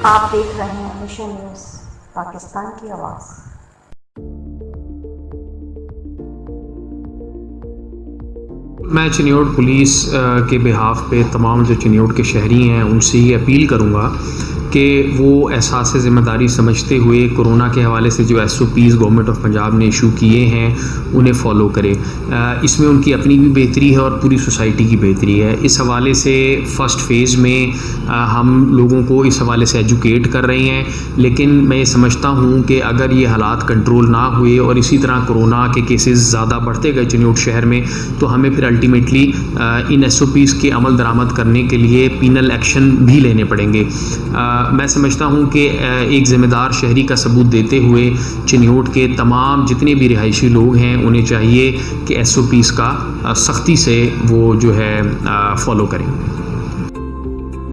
आप देख रहे हैं मिशन न्यूज़, पाकिस्तान की आवाज़। मैं चिन्योट पुलिस के बिहाफ पे तमाम जो चिन्योट के शहरी हैं उनसे ये अपील करूँगा कि वो एहसास ज़िम्मेदारी समझते हुए कोरोना के हवाले से जो SOPs गवर्नमेंट ऑफ पंजाब ने इशू किए हैं उन्हें फ़ॉलो करें। इसमें उनकी अपनी भी बेहतरी है और पूरी सोसाइटी की बेहतरी है। इस हवाले से फ़र्स्ट फ़ेज़ में हम लोगों को इस हवाले से एजुकेट कर रहे हैं, लेकिन मैं ये समझता हूँ कि अगर ये हालात कंट्रोल ना हुए और इसी तरह कोरोना के केसेस ज़्यादा बढ़ते गए चिन्योट शहर में, तो हमें फिर अल्टीमेटली इन SOPs के अमल दरामद करने के लिए पीनल एक्शन भी लेने पड़ेंगे। मैं समझता हूँ कि एक ज़िम्मेदार शहरी का सबूत देते हुए चिन्योट के तमाम जितने भी रिहायशी लोग हैं उन्हें चाहिए कि SOPs का सख्ती से वो जो है फ़ॉलो करें।